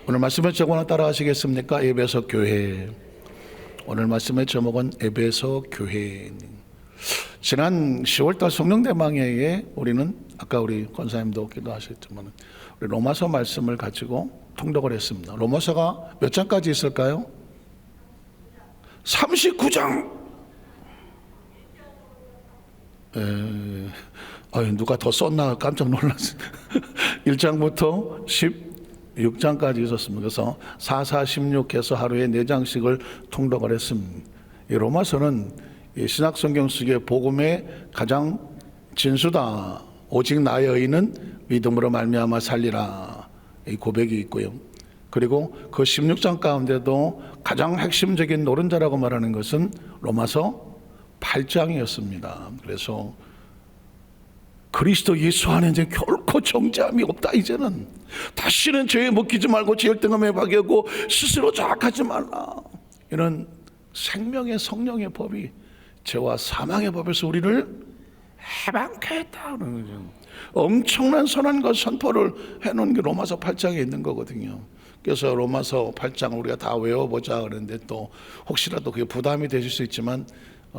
오늘 말씀의 제목은 따라 하시겠습니까? 에베소 교회. 오늘 말씀의 제목은 에베소 교회. 지난 10월달 성령대망회에 우리는 아까 우리 권사님도 기도하셨지만 우리 로마서 말씀을 가지고 통독을 했습니다. 로마서가 몇 장까지 있을까요? 39장. 누가 더 썼나 깜짝 놀랐어요. 1장부터 16장까지 있었습니다. 그래서 4, 16해서 하루에 4장씩을 통독을 했습니다. 이 로마서는 신약 성경 속의 복음의 가장 진수다. 오직 나의 의는 믿음으로 말미암아 살리라. 이 고백이 있고요. 그리고 그 16장 가운데도 가장 핵심적인 노른자라고 말하는 것은 로마서 8장이었습니다. 그래서 그리스도 예수 안에 이제 결코 정죄함이 없다. 이제는 다시는 죄에 먹히지 말고 제 열등함에 박이고 스스로 자학하지 말라. 이런 생명의 성령의 법이 죄와 사망의 법에서 우리를 해방케 했다는 거죠. 엄청난 선언과 선포를 해놓은 게 로마서 8장에 있는 거거든요. 그래서 로마서 8장을 우리가 다 외워보자 그랬는데 또 혹시라도 그게 부담이 되실 수 있지만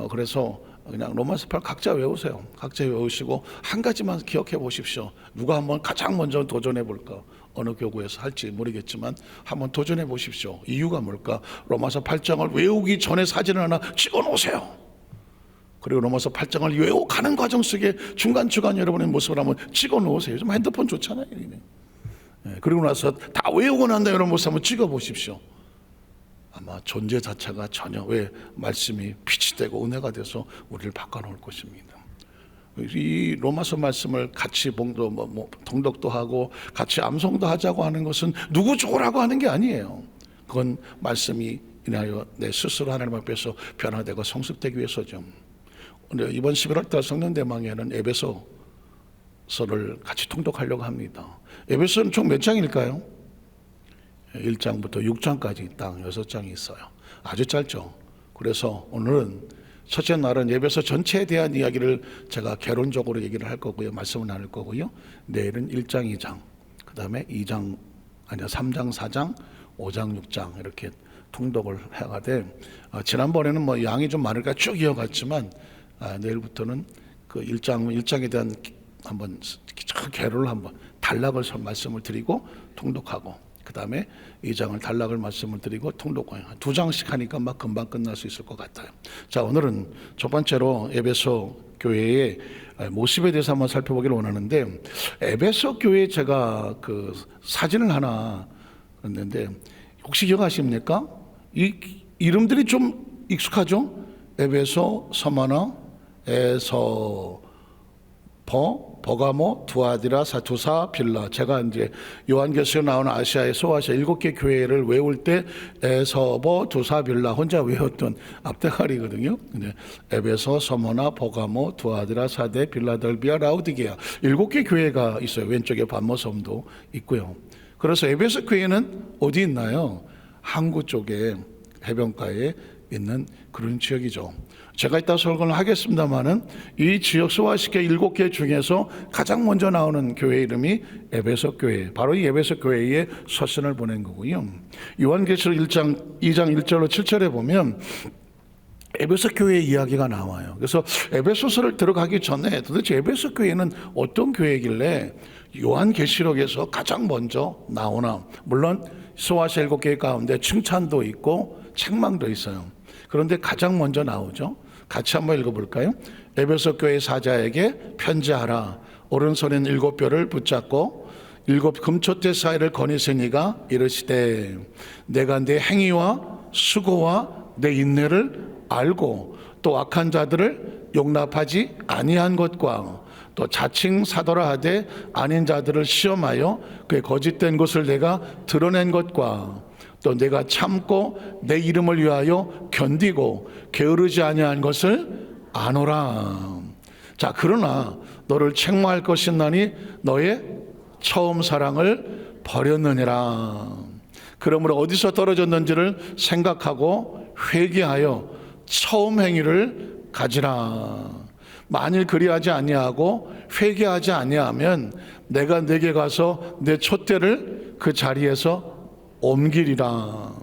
그래서 그냥 로마서 8 각자 외우세요. 각자 외우시고 한 가지만 기억해 보십시오. 누가 한번 가장 먼저 도전해 볼까? 어느 교구에서 할지 모르겠지만 한번 도전해 보십시오. 이유가 뭘까? 로마서 8장을 외우기 전에 사진을 하나 찍어 놓으세요. 그리고 로마서 8장을 외워가는 과정 속에 중간중간 여러분의 모습을 한번 찍어 놓으세요. 요즘 핸드폰 좋잖아요. 그리고 나서 다 외우고 난 다음에 여러분 모습 한번 찍어 보십시오. 아마 존재 자체가 전혀 말씀이 빛이 되고 은혜가 돼서 우리를 바꿔놓을 것입니다. 이 로마서 말씀을 같이 통독도 하고 같이 암송도 하자고 하는 것은 누구 좋으라고 하는 게 아니에요. 그건 말씀이 인하여 내 스스로 하나님 앞에서 변화되고 성숙되기 위해서죠. 이번 11월달 성령대망회는 에베소서를 같이 통독하려고 합니다. 에베소는 총 몇 장일까요? 1장부터 6장까지 딱 6장이 있어요. 아주 짧죠. 그래서 오늘은 첫째 날은 에베소 전체에 대한 이야기를 제가 개론적으로 얘기를 할 거고요. 말씀을 나눌 거고요. 내일은 1장, 2장, 그 다음에 3장, 4장, 5장, 6장 이렇게 통독을 해가되 지난번에는 양이 좀 많으니까 쭉 이어갔지만 내일부터는 그 1장에 대한 한번 개론을 한번 단락을 말씀을 드리고 통독하고 그 다음에 2장을 단락을 말씀을 드리고 통독하고 2장씩 하니까 막 금방 끝날 수 있을 것 같아요. 자, 오늘은 첫 번째로 에베소 교회의 모습에 대해서 한번 살펴보기를 원하는데 에베소 교회에 제가 그 사진을 하나 했는데 혹시 기억하십니까? 이 이름들이 좀 익숙하죠? 에베소, 서머나, 버가모, 두아디라, 사투사, 빌라. 제가 이제 요한계시록에 나오는 아시아의 소아시아 7개 교회를 외울 때 에서버, 두사, 빌라 혼자 외웠던 앞대가리거든요. 근데 에베소, 서머나, 버가모, 두아디라, 사데, 빌라델비아, 라우디게아 7개 교회가 있어요. 왼쪽에 반모섬도 있고요. 그래서 에베소 교회는 어디 있나요? 항구 쪽에 해변가에 있는 그런 지역이죠. 제가 이따 설교를 하겠습니다만은 이 지역 소아시켜 7개 중에서 가장 먼저 나오는 교회 이름이 에베소 교회, 바로 이 에베소 교회에 서신을 보낸 거고요. 요한계시록 2장 1절로 7절에 보면 에베소 교회 이야기가 나와요. 그래서 에베소서를 들어가기 전에 도대체 에베소 교회는 어떤 교회이길래 요한계시록에서 가장 먼저 나오나. 물론 소아시아 7개 가운데 칭찬도 있고 책망도 있어요. 그런데 가장 먼저 나오죠. 같이 한번 읽어볼까요? 에베소 교회 사자에게 편지하라. 오른손엔 7뼈를 붙잡고 7 금초대 사이를 거니시니가 이르시되 내가 내 행위와 수고와 내 인내를 알고 또 악한 자들을 용납하지 아니한 것과 또 자칭 사도라 하되 아닌 자들을 시험하여 그의 거짓된 것을 내가 드러낸 것과 또 내가 참고 내 이름을 위하여 견디고 게으르지 아니한 것을 아노라. 자, 그러나 너를 책망할 것이나니 너의 처음 사랑을 버렸느니라. 그러므로 어디서 떨어졌는지를 생각하고 회개하여 처음 행위를 가지라. 만일 그리하지 아니하고 회개하지 아니하면 내가 내게 가서 내 촛대를 그 자리에서 옮기리라.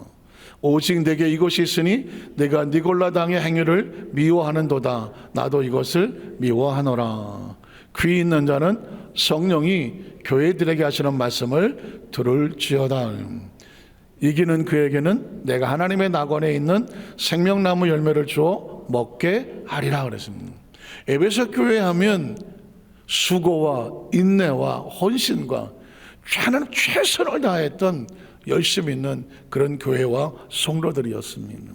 오직 내게 이것이 있으니 내가 니골라 당의 행위를 미워하는도다. 나도 이것을 미워하노라. 귀 있는 자는 성령이 교회들에게 하시는 말씀을 들을지어다. 이기는 그에게는 내가 하나님의 낙원에 있는 생명나무 열매를 주어 먹게 하리라 그랬습니다. 에베소 교회 하면 수고와 인내와 헌신과 하나님 최선을 다했던 열심히 있는 그런 교회와 성도들이었습니다.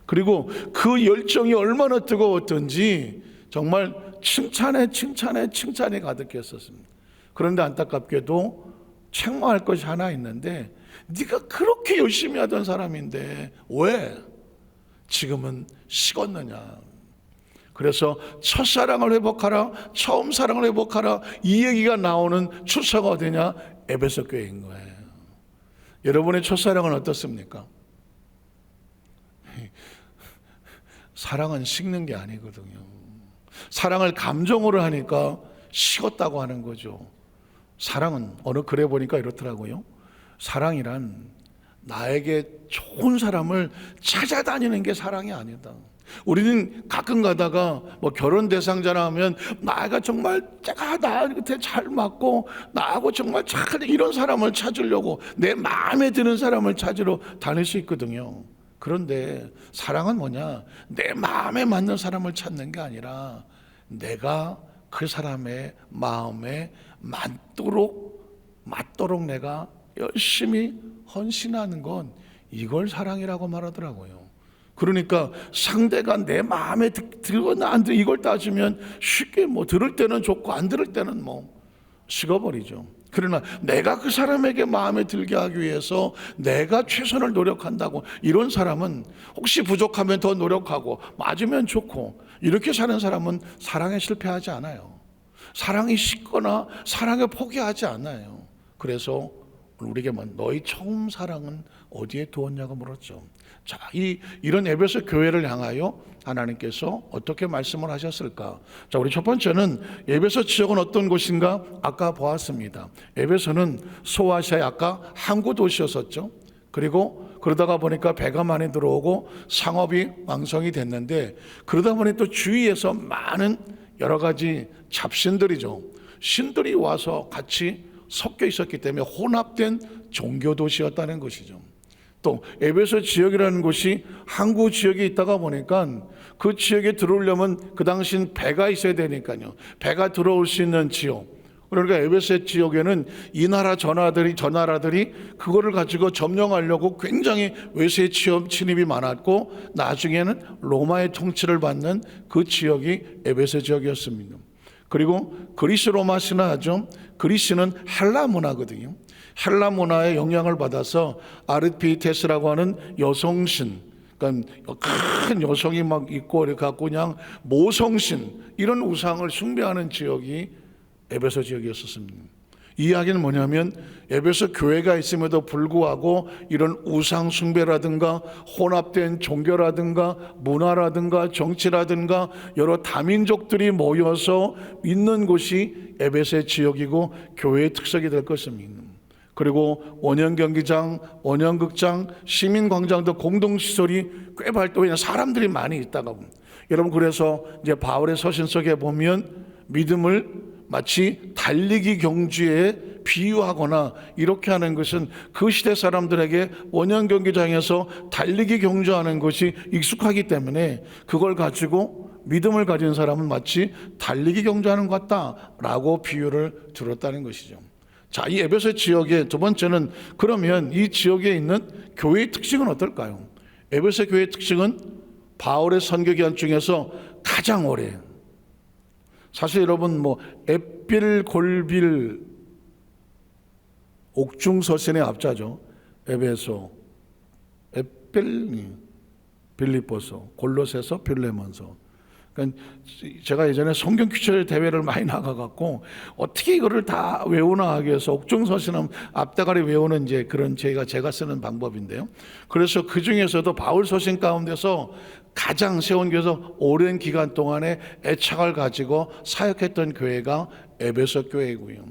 그리고 그 열정이 얼마나 뜨거웠던지 정말 칭찬에 가득했었습니다. 그런데 안타깝게도 책망할 것이 하나 있는데, 네가 그렇게 열심히 하던 사람인데 왜 지금은 식었느냐. 그래서 첫사랑을 회복하라, 처음 사랑을 회복하라, 이 얘기가 나오는 출처가 어디냐? 에베소 교회인 거예요. 여러분의 첫사랑은 어떻습니까? 사랑은 식는 게 아니거든요. 사랑을 감정으로 하니까 식었다고 하는 거죠. 사랑은 어느 글에 보니까 이렇더라고요. 사랑이란 나에게 좋은 사람을 찾아다니는 게 사랑이 아니다. 우리는 가끔 가다가 뭐 결혼 대상자라 하면 나가 정말 나한테 잘 맞고 나하고 정말 잘 이런 사람을 찾으려고 내 마음에 드는 사람을 찾으러 다닐 수 있거든요. 그런데 사랑은 뭐냐? 내 마음에 맞는 사람을 찾는 게 아니라 내가 그 사람의 마음에 맞도록 내가 열심히 헌신하는 건 이걸 사랑이라고 말하더라고요. 그러니까 상대가 내 마음에 들거나 안 들어 이걸 따지면 쉽게 뭐 들을 때는 좋고 안 들을 때는 뭐 식어버리죠. 그러나 내가 그 사람에게 마음에 들게 하기 위해서 내가 최선을 노력한다고, 이런 사람은 혹시 부족하면 더 노력하고 맞으면 좋고 이렇게 사는 사람은 사랑에 실패하지 않아요. 사랑이 식거나 사랑에 포기하지 않아요. 그래서 우리에게 너희 처음 사랑은 어디에 두었냐고 물었죠. 자, 이런 에베소 교회를 향하여 하나님께서 어떻게 말씀을 하셨을까? 자, 우리 첫 번째는 에베소 지역은 어떤 곳인가? 아까 보았습니다. 에베소는 소아시아의 아까 항구 도시였었죠. 그리고 그러다가 보니까 배가 많이 들어오고 상업이 왕성이 됐는데, 그러다 보니 또 주위에서 많은 여러 가지 잡신들이죠. 신들이 와서 같이 섞여 있었기 때문에 혼합된 종교 도시였다는 것이죠. 또 에베소 지역이라는 곳이 항구 지역에 있다가 보니까 그 지역에 들어오려면 그 당시엔 배가 있어야 되니까요. 배가 들어올 수 있는 지역. 그러니까 에베소 지역에는 이 나라 저 나라들이 그거를 가지고 점령하려고 굉장히 외세 침입이 많았고, 나중에는 로마의 통치를 받는 그 지역이 에베소 지역이었습니다. 그리고 그리스 로마 신화죠. 그리스는 헬라 문화거든요. 헬라 문화의 영향을 받아서 아르피테스라고 하는 여성신, 그러니까 큰 여성이 막 있고 이렇게 갖고 그냥 모성신, 이런 우상을 숭배하는 지역이 에베소 지역이었습니다. 이 이야기는 뭐냐면 에베소 교회가 있음에도 불구하고 이런 우상 숭배라든가 혼합된 종교라든가 문화라든가 정치라든가 여러 다민족들이 모여서 있는 곳이 에베소의 지역이고 교회의 특색이 될 것입니다. 그리고 원형경기장, 원형극장, 시민광장도 공동시설이 꽤 발달해 사람들이 많이 있다가 여러분, 그래서 이제 바울의 서신 속에 보면 믿음을 마치 달리기 경주에 비유하거나 이렇게 하는 것은 그 시대 사람들에게 원형 경기장에서 달리기 경주하는 것이 익숙하기 때문에 그걸 가지고 믿음을 가진 사람은 마치 달리기 경주하는 것 같다라고 비유를 들었다는 것이죠. 자, 이 에베소 지역의 두 번째는, 그러면 이 지역에 있는 교회의 특징은 어떨까요? 에베소 교회의 특징은 바울의 선교 기간 중에서 가장 오래, 사실 여러분 뭐 앳빌, 골빌, 옥중서신의 앞자죠. 에베소, 앳빌, 빌립보서, 골로새서, 빌레몬서. 그러니까 제가 예전에 성경 퀴즈 대회를 많이 나가갖고 어떻게 이거를 다 외우나 하기 위해서 옥중서신은 앞다가리 외우는 이제 그런 제가 쓰는 방법인데요. 그래서 그 중에서도 바울 서신 가운데서 가장 세원교에서 오랜 기간 동안에 애착을 가지고 사역했던 교회가 에베소 교회이고요.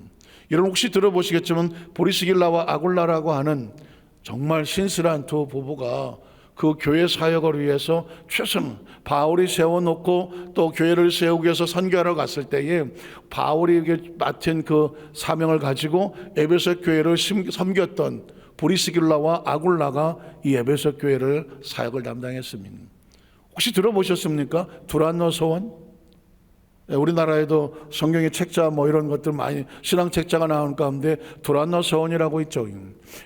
여러분 혹시 들어보시겠지만 보리스길라와 아굴라라고 하는 정말 신실한 두 부부가 그 교회 사역을 위해서 최선, 바울이 세워놓고 또 교회를 세우기 위해서 선교하러 갔을 때에 바울이 맡은 그 사명을 가지고 에베소 교회를 섬겼던 브리스길라와 아굴라가 이 에베소 교회를 사역을 담당했습니다. 혹시 들어보셨습니까? 두란노 소원? 우리나라에도 성경의 책자 뭐 이런 것들 많이 신앙 책자가 나온 가운데 두란노 서원이라고 있죠.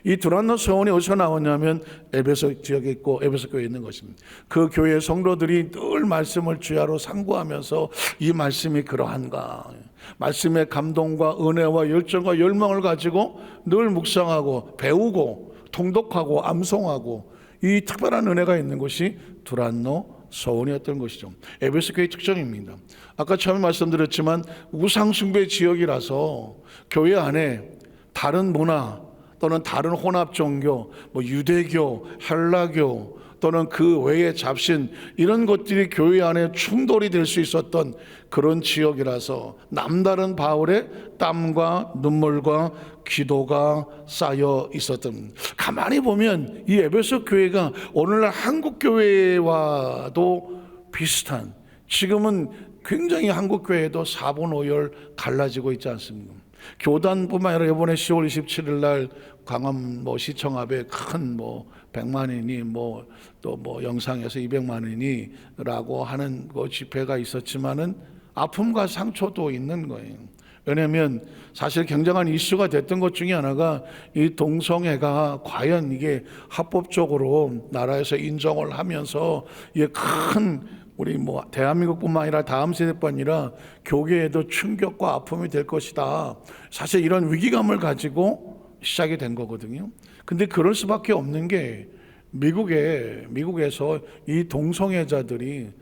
이 두란노 서원이 어디서 나오냐면 에베소 지역에 있고 에베소 교회에 있는 것입니다. 그 교회 성도들이 늘 말씀을 주야로 상고하면서 이 말씀이 그러한가, 말씀의 감동과 은혜와 열정과 열망을 가지고 늘 묵상하고 배우고 통독하고 암송하고 이 특별한 은혜가 있는 곳이 두란노 서원이었던 것이죠. 에베소 교회의 특징입니다. 아까 처음에 말씀드렸지만 우상숭배 지역이라서 교회 안에 다른 문화 또는 다른 혼합 종교, 뭐 유대교, 헬라교 또는 그 외의 잡신 이런 것들이 교회 안에 충돌이 될 수 있었던 그런 지역이라서 남다른 바울의 땀과 눈물과 기도가 쌓여 있었던, 가만히 보면 이 에베소 교회가 오늘날 한국 교회와도 비슷한, 지금은 굉장히 한국 교회도 사분오열 갈라지고 있지 않습니까? 교단뿐만 아니라 이번에 10월 27일 날 광화문 시청 앞에 큰 100만인이 또 영상에서 200만인이라고 하는 집회가 있었지만은 아픔과 상처도 있는 거예요. 왜냐하면 사실 굉장한 이슈가 됐던 것 중에 하나가 이 동성애가 과연 이게 합법적으로 나라에서 인정을 하면서 이게 큰 우리 대한민국뿐만 아니라 다음 세대뿐 아니라 교계에도 충격과 아픔이 될 것이다. 사실 이런 위기감을 가지고 시작이 된 거거든요. 근데 그럴 수밖에 없는 게 미국에서 이 동성애자들을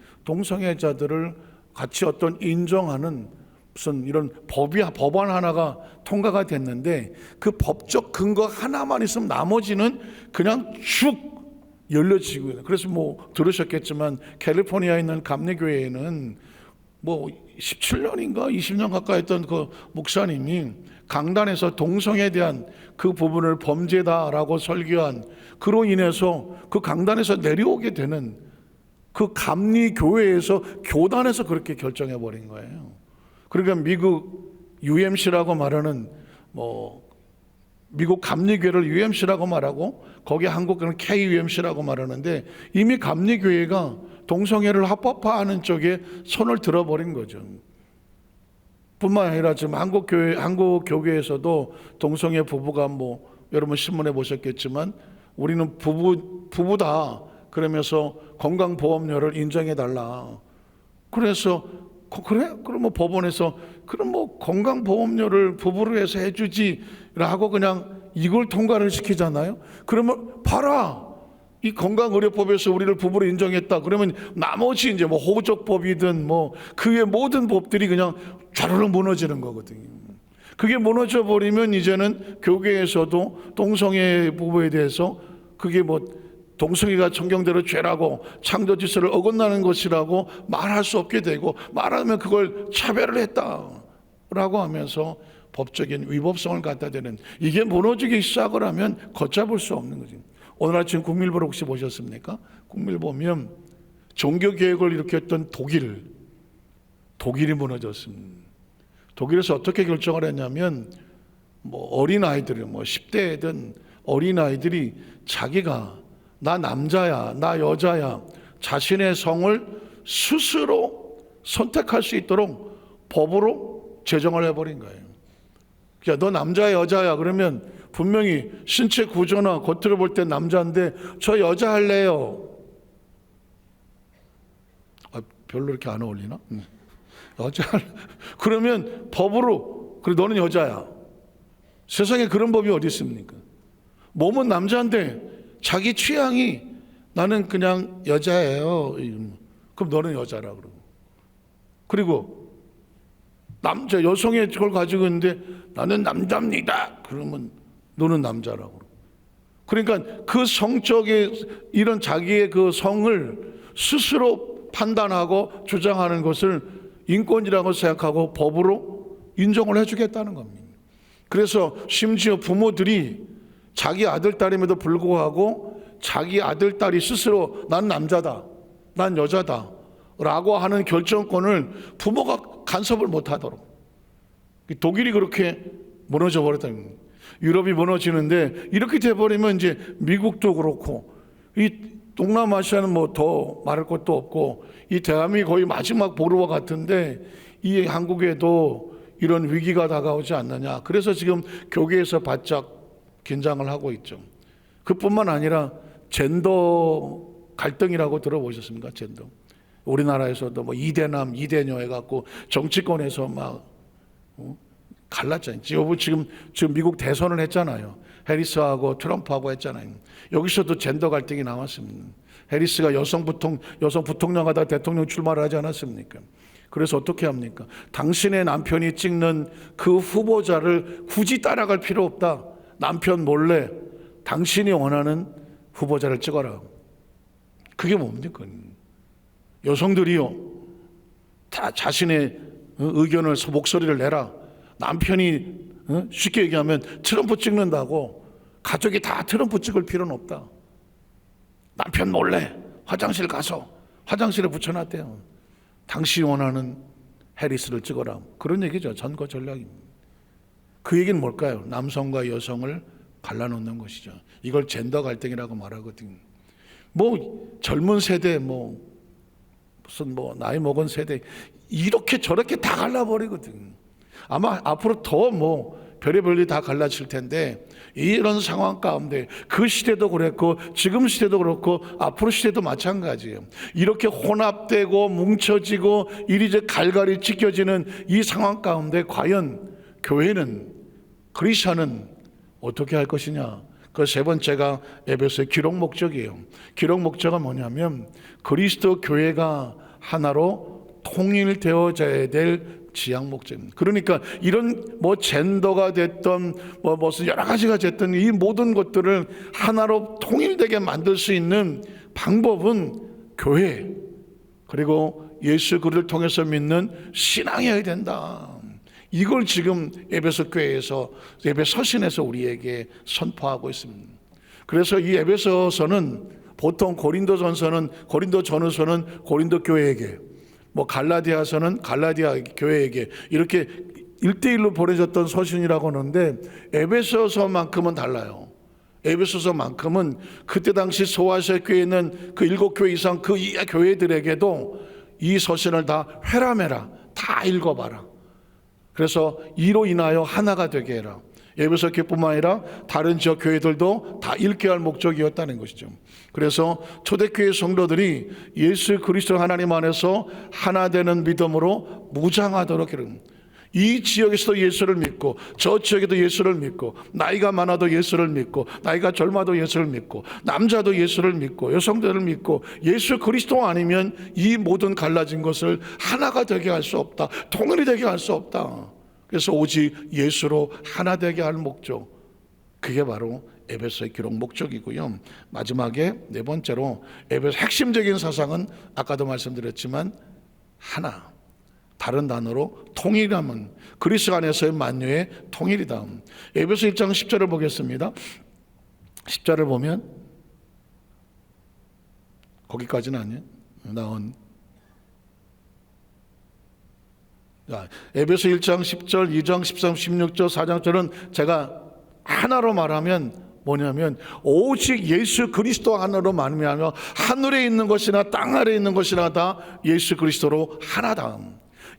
같이 어떤 인정하는 무슨 이런 법안 하나가 통과가 됐는데 그 법적 근거 하나만 있으면 나머지는 그냥 쭉 열려지고 있는. 그래서 들으셨겠지만 캘리포니아에 있는 감리교회에는 17년인가 20년 가까이 했던 그 목사님이 강단에서 동성애에 대한 그 부분을 범죄다라고 설교한, 그로 인해서 그 강단에서 내려오게 되는, 그 감리교회에서 교단에서 그렇게 결정해 버린 거예요. 그러니까 미국 UMC라고 말하는 미국 감리교회를 UMC라고 말하고 거기 한국은 KUMC라고 말하는데 이미 감리교회가 동성애를 합법화하는 쪽에 손을 들어버린 거죠. 뿐만 아니라 지금 한국 교회에서도 동성애 부부가 여러분 신문에 보셨겠지만 우리는 부부다 그러면서 건강보험료를 인정해달라. 그래서 그래? 그럼 법원에서 그럼 건강보험료를 부부로 해서 해주지라고 그냥 이걸 통과를 시키잖아요. 그러면 봐라, 이 건강의료법에서 우리를 부부로 인정했다. 그러면 나머지 이제 호적법이든 그 외 모든 법들이 그냥 좌르르 무너지는 거거든요. 그게 무너져 버리면 이제는 교계에서도 동성애 부부에 대해서 그게 동성애가 성경대로 죄라고 창조 질서를 어긋나는 것이라고 말할 수 없게 되고, 말하면 그걸 차별을 했다라고 하면서 법적인 위법성을 갖다 대는, 이게 무너지기 시작을 하면 걷잡을 수 없는 거지. 오늘 아침 국밀보를 혹시 보셨습니까? 국밀 보면 종교개혁을 일으켰던 독일이 무너졌습니다. 독일에서 어떻게 결정을 했냐면 어린아이들 10대든 어린아이들이 자기가 나 남자야, 나 여자야, 자신의 성을 스스로 선택할 수 있도록 법으로 제정을 해버린 거예요. 그러니까 너 남자야, 여자야 그러면 분명히 신체 구조나 겉으로 볼 때 남자인데 저 여자 할래요. 별로 이렇게 안 어울리나? 여자 그러면 법으로, 그래 너는 여자야. 세상에 그런 법이 어디 있습니까? 몸은 남자인데 자기 취향이 나는 그냥 여자예요. 그럼 너는 여자라 그러고. 그리고 여성의 그걸 가지고 있는데 나는 남자입니다. 그러면 너는 남자라고. 그러니까 그 성적인 이런 자기의 그 성을 스스로 판단하고 주장하는 것을 인권이라고 생각하고 법으로 인정을 해주겠다는 겁니다. 그래서 심지어 부모들이 자기 아들 딸임에도 불구하고 자기 아들 딸이 스스로 난 남자다, 난 여자다 라고 하는 결정권을 부모가 간섭을 못하도록, 독일이 그렇게 무너져 버렸다는 거예요. 유럽이 무너지는데 이렇게 돼버리면 이제 미국도 그렇고 이 동남아시아는 뭐 더 말할 것도 없고 이 대한민국이 거의 마지막 보루와 같은데 이 한국에도 이런 위기가 다가오지 않느냐. 그래서 지금 교계에서 바짝 긴장을 하고 있죠. 그뿐만 아니라 젠더 갈등이라고 들어보셨습니까? 젠더. 우리나라에서도 뭐 이대남 이대녀 해갖고 정치권에서 막 갈랐잖아요. 지금 미국 대선을 했잖아요. 해리스하고 트럼프하고 했잖아요. 여기서도 젠더 갈등이 나왔습니다. 해리스가 여성 부통령하다 대통령 출마를 하지 않았습니까? 그래서 어떻게 합니까? 당신의 남편이 찍는 그 후보자를 굳이 따라갈 필요 없다. 남편 몰래 당신이 원하는 후보자를 찍어라. 그게 뭡니까? 여성들이요, 다 자신의 의견을 목소리를 내라. 남편이 쉽게 얘기하면 트럼프 찍는다고 가족이 다 트럼프 찍을 필요는 없다. 남편 몰래 화장실 가서 화장실에 붙여놨대요. 당신이 원하는 해리스를 찍어라. 그런 얘기죠. 선거 전략입니다. 그 얘기는 뭘까요? 남성과 여성을 갈라놓는 것이죠. 이걸 젠더 갈등이라고 말하거든요. 뭐 젊은 세대, 무슨 나이 먹은 세대 이렇게 저렇게 다 갈라버리거든. 아마 앞으로 더 별의별 일이 다 갈라질 텐데 이런 상황 가운데 그 시대도 그랬고 지금 시대도 그렇고 앞으로 시대도 마찬가지예요. 이렇게 혼합되고 뭉쳐지고 이리저리 갈갈이 찢겨지는 이 상황 가운데 과연 교회는, 그리스도는 어떻게 할 것이냐. 그 세 번째가 에베소의 기록 목적이에요. 기록 목적은 뭐냐면 그리스도 교회가 하나로 통일되어져야 될 지향 목적입니다. 그러니까 이런 젠더가 됐던 무슨 여러 가지가 됐던 이 모든 것들을 하나로 통일되게 만들 수 있는 방법은 교회, 그리고 예수 그리스도를 통해서 믿는 신앙이어야 된다. 이걸 지금 에베소 교회에서, 에베소 서신에서 우리에게 선포하고 있습니다. 그래서 이 에베소서는 보통 고린도 전후서는 고린도 교회에게, 갈라디아서는 갈라디아 교회에게 이렇게 1대1로 보내졌던 서신이라고 하는데 에베소서만큼은 달라요. 에베소서만큼은 그때 당시 소아시아 교회에 있는 그 7교회 이상 그 이하 교회들에게도 이 서신을 다 회람해라, 다 읽어봐라. 그래서 이로 인하여 하나가 되게 해라. 에베소 교회뿐만 아니라 다른 지역 교회들도 다 읽게 할 목적이었다는 것이죠. 그래서 초대교회 성도들이 예수 그리스도 하나님 안에서 하나 되는 믿음으로 무장하도록 이런, 이 지역에서도 예수를 믿고 저 지역에도 예수를 믿고 나이가 많아도 예수를 믿고 나이가 젊어도 예수를 믿고 남자도 예수를 믿고 여성들을 믿고 예수 그리스도 아니면 이 모든 갈라진 것을 하나가 되게 할 수 없다. 통일이 되게 할 수 없다. 그래서 오직 예수로 하나 되게 할 목적, 그게 바로 에베소의 기록 목적이고요. 마지막에 네 번째로 에베소 핵심적인 사상은 아까도 말씀드렸지만 하나, 다른 단어로 통일함은 그리스도 안에서의 만유의 통일이다. 에베소 1장 10절을 보겠습니다. 10절을 보면 거기까지는 아니에요. 나온 에베소 1장 10절, 2장 13, 16절, 4장절은 제가 하나로 말하면 뭐냐면 오직 예수 그리스도 하나로 말미암아 하늘에 있는 것이나 땅 아래에 있는 것이나 다 예수 그리스도로 하나다.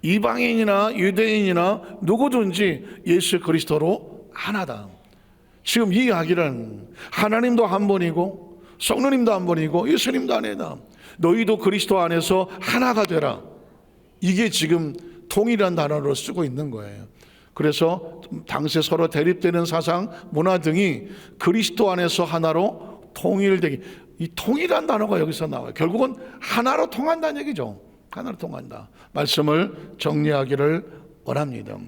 이방인이나 유대인이나 누구든지 예수 그리스도로 하나다. 지금 이 이야기는 하나님도 한 분이고 성령님도 한 분이고 예수님도 하나다. 너희도 그리스도 안에서 하나가 되라. 이게 지금 통일이라는 단어로 쓰고 있는 거예요. 그래서 당시에 서로 대립되는 사상, 문화 등이 그리스도 안에서 하나로 통일되기, 이 통일이라는 단어가 여기서 나와요. 결국은 하나로 통한다는 얘기죠. 하나로 통한다. 말씀을 정리하기를 원합니다.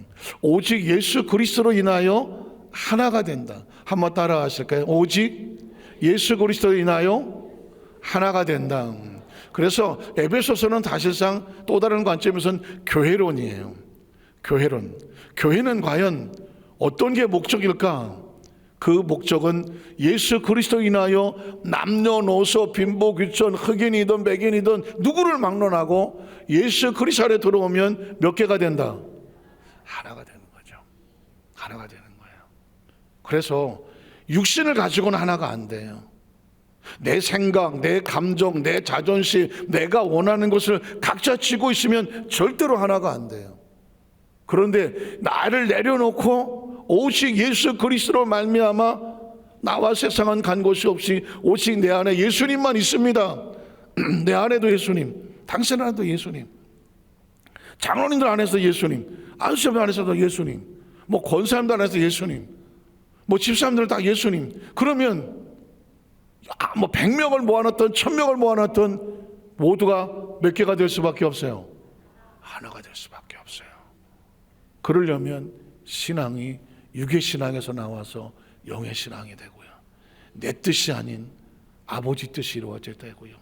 오직 예수 그리스도로 인하여 하나가 된다. 한번 따라 하실까요? 오직 예수 그리스도로 인하여 하나가 된다. 그래서 에베소서는 사실상 또 다른 관점에서는 교회론이에요. 교회론. 교회는 과연 어떤 게 목적일까? 그 목적은 예수 그리스도 인하여 남녀노소 빈부귀천 흑인이든 백인이든 누구를 막론하고 예수 그리스도 안에 들어오면 몇 개가 된다? 하나가 되는 거죠. 하나가 되는 거예요. 그래서 육신을 가지고는 하나가 안 돼요. 내 생각, 내 감정, 내 자존심, 내가 원하는 것을 각자 쥐고 있으면 절대로 하나가 안 돼요. 그런데 나를 내려놓고 오직 예수 그리스도로 말미암아 나와 세상은 간 곳이 없이 오직 내 안에 예수님만 있습니다. 내 안에도 예수님, 당신 안에도 예수님, 장로님들 안에서 예수님, 안수님 안에서도 예수님, 뭐 권사님들 안에서 예수님, 뭐 집사람들 다 예수님. 그러면 뭐 100명을 모아놨던 1000명을 모아놨던 모두가 몇 개가 될 수밖에 없어요. 하나가 될 수밖에 없어요. 그러려면 신앙이 육의 신앙에서 나와서 영의 신앙이 되고요, 내 뜻이 아닌 아버지 뜻이 이루어져야 되고요,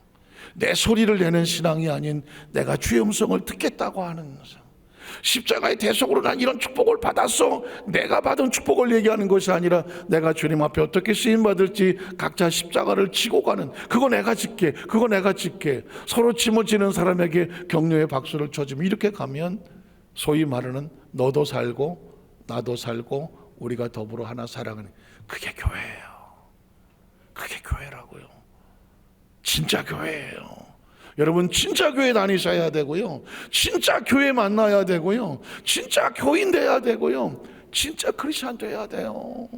내 소리를 내는 신앙이 아닌 내가 주의 음성을 듣겠다고 하는 것은, 십자가의 대속으로 난 이런 축복을 받았어, 내가 받은 축복을 얘기하는 것이 아니라 내가 주님 앞에 어떻게 쓰임받을지 각자 십자가를 지고 가는, 그거 내가 짓게, 그거 내가 짓게, 서로 짐을 지는 사람에게 격려의 박수를 쳐주면, 이렇게 가면 소위 말하는 너도 살고 나도 살고 우리가 더불어 하나 살아가는, 그게 교회예요. 그게 교회라고요. 진짜 교회예요. 여러분, 진짜 교회 다니셔야 되고요, 진짜 교회 만나야 되고요, 진짜 교인 돼야 되고요, 진짜 크리스찬 돼야 돼요.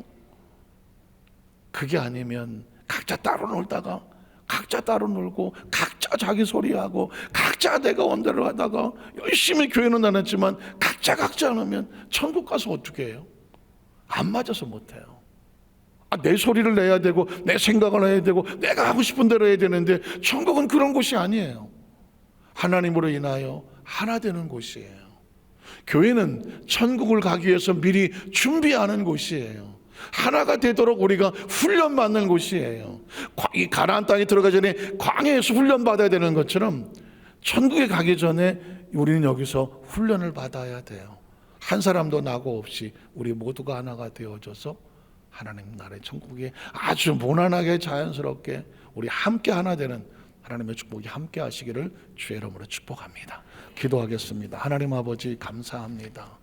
그게 아니면 각자 따로 놀다가 각자 따로 놀고 각자 자기 소리하고 각자 내가 원대로 하다가 열심히 교회는 다녔지만 각자 하면 천국 가서 어떻게 해요? 안 맞아서 못해요. 내 소리를 내야 되고 내 생각을 해야 되고 내가 하고 싶은 대로 해야 되는데, 천국은 그런 곳이 아니에요. 하나님으로 인하여 하나 되는 곳이에요. 교회는 천국을 가기 위해서 미리 준비하는 곳이에요. 하나가 되도록 우리가 훈련받는 곳이에요. 이 가나안 땅에 들어가기 전에 광야에서 훈련받아야 되는 것처럼 천국에 가기 전에 우리는 여기서 훈련을 받아야 돼요. 한 사람도 나고 없이 우리 모두가 하나가 되어져서 하나님 나라의 천국에 아주 무난하게 자연스럽게 우리 함께 하나 되는 하나님의 축복이 함께 하시기를 주의 이름으로 축복합니다. 기도하겠습니다. 하나님 아버지, 감사합니다.